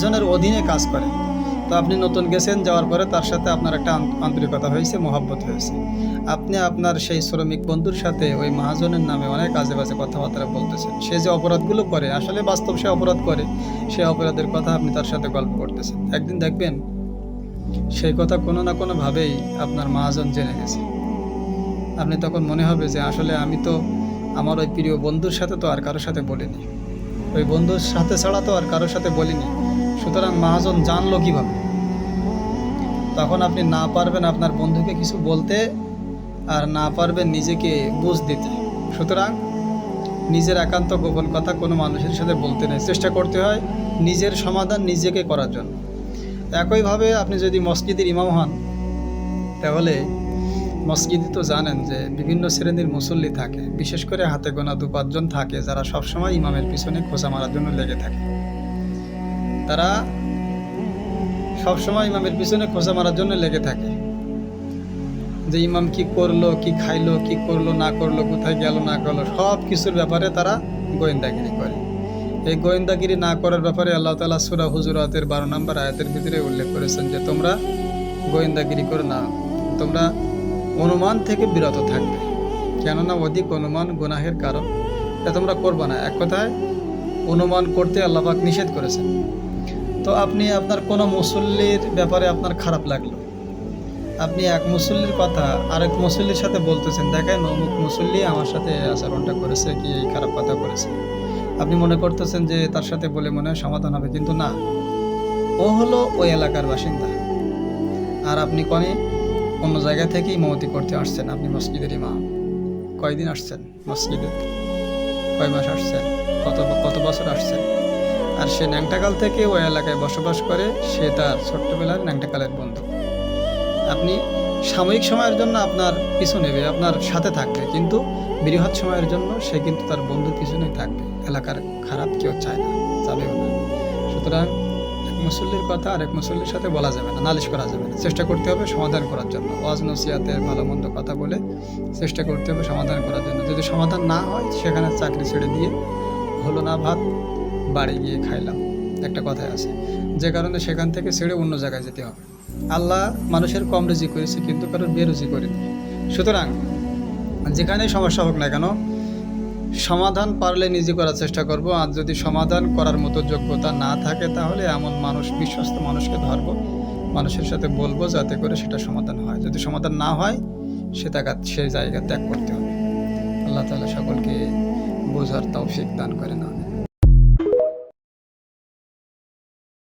জনের অধীনে কাজ করে। তো আপনি নতুন গেছেন, যাওয়ার পরে তার সাথে আপনার একটা আন্তরিকতা হয়েছে, মহব্বত হয়েছে। আপনি আপনার সেই শ্রমিক বন্ধুর সাথে ওই মহাজনের নামে অনেক আজে বাজে কথাবার্তা বলতেছেন। সে যে অপরাধগুলো করে, আসলে বাস্তব সে অপরাধ করে, সেই অপরাধের কথা আপনি তার সাথে গল্প করতেছেন। একদিন দেখবেন সেই কথা কোনো না কোনোভাবেই আপনার মহাজন জেনে গেছে। আপনি তখন মনে হবে যে আসলে আমি তো আমার ওই প্রিয় বন্ধুর সাথে তো আর কারোর সাথে বলিনি, ওই বন্ধুর সাথে ছাড়া তো আর কারোর সাথে বলিনি, সুতরাং মহাজন জানলো কীভাবে? তখন আপনি না পারবেন আপনার বন্ধুকে কিছু বলতে, আর না পারবেন নিজেকে বুঝ দিতে। সুতরাং নিজের একান্ত গোপন কথা কোনো মানুষের সাথে বলতে নেই, চেষ্টা করতে হয় নিজের সমাধান নিজেকে করার জন্য। একইভাবে আপনি যদি মসজিদের ইমাম হন, তাহলে মসজিদে তো জানেন যে বিভিন্ন শ্রেণীর মুসল্লি থাকে, বিশেষ করে হাতে গোনা 2-5 জন থাকে যারা সবসময় ইমামের পিছনে খোঁচা মারার জন্য লেগে থাকে। তারা সবসময় ইমামের পিছনে খোঁচা মারার জন্য লেগে থাকে যে ইমাম কি করলো, কি খাইলো, কি করলো না করলো, কোথায় গেল না গেল, সব কিছুর ব্যাপারে তারা গোয়েন্দাগিরি করে। এই গোয়েন্দাগিরি না করার ব্যাপারে আল্লাহ তাআলা সূরা হুজুরাতের 12 নম্বর আয়াতের ভিতরে উল্লেখ করেছেন যে তোমরা গোয়েন্দাগিরি করো না, তোমরা অনুমান থেকে বিরত থাকবে, কেননা অধিক অনুমান গুনাহের কারণ। তা তোমরা করবে না। এক কথায় অনুমান করতে আল্লাহ পাক নিষেধ করেছেন। তো আপনি আপনার কোনো মুসল্লির ব্যাপারে আপনার খারাপ লাগলো, আপনি এক মুসল্লির কথা আরেক মুসল্লির সাথে বলতেছেন, দেখেন অমুক মুসল্লি আমার সাথে আচরণটা করেছে, কি এই খারাপ কথা করেছে। আপনি মনে করতেছেন যে তার সাথে বলে মনে হয় সমাধান হবে, কিন্তু না, ও হলো ওই এলাকার বাসিন্দা, আর আপনি অন্য জায়গা থেকে ইমামতি করতে আসছেন। আপনি মসজিদের ইমাম, কয়দিন আসছেন মসজিদে, কয় মাস আসছেন, কত বছর আসছেন। আর সে ন্যাংটাকাল থেকে ওই এলাকায় বসবাস করে, সে তার ছোট্টবেলার ন্যাংটাকালের বন্ধু। আপনি সাময়িক সময়ের জন্য আপনার পিছু নেবে, আপনার সাথে থাকবে, কিন্তু বৃহৎ সময়ের জন্য সে কিন্তু তার বন্ধুর পিছনেই থাকবে। এলাকার খারাপ কেউ চায় না, চাবেও না। সুতরাং এক মুসল্লির কথা আরেক মুসল্লির সাথে বলা যাবে না, নালিশ করা যাবে না। চেষ্টা করতে হবে সমাধান করার জন্য, ওয়াজ নসিহতের ভালো মন্দ কথা বলে চেষ্টা করতে হবে সমাধান করার জন্য। যদি সমাধান না হয়, সেখানে চাকরি ছেড়ে দিয়ে হলো না ভাত, বাড়ি গিয়ে খাইলাম, একটা কথাই আছে, যে কারণে সেখান থেকে ছেড়ে অন্য জায়গায় যেতে হবে। আল্লাহ মানুষের কম রুজি করেছে, কিন্তু কারোর বেরুজি করেনি। সুতরাং যেখানেই সমস্যা হোক না কেন, সমাধান পারলে নিজে করার চেষ্টা করব। আর যদি সমাধান করার মতো যোগ্যতা না থাকে, তাহলে এমন বিশ্বস্ত মানুষকে ধরবো, মানুষের সাথে বলবো, যাতে করে সেটা সমাধান হয়। যদি সমাধান না হয়, সে জায়গা ত্যাগ করতে হবে। আল্লাহ তাআলা সকলকে বোঝার তৌফিক দান করেন।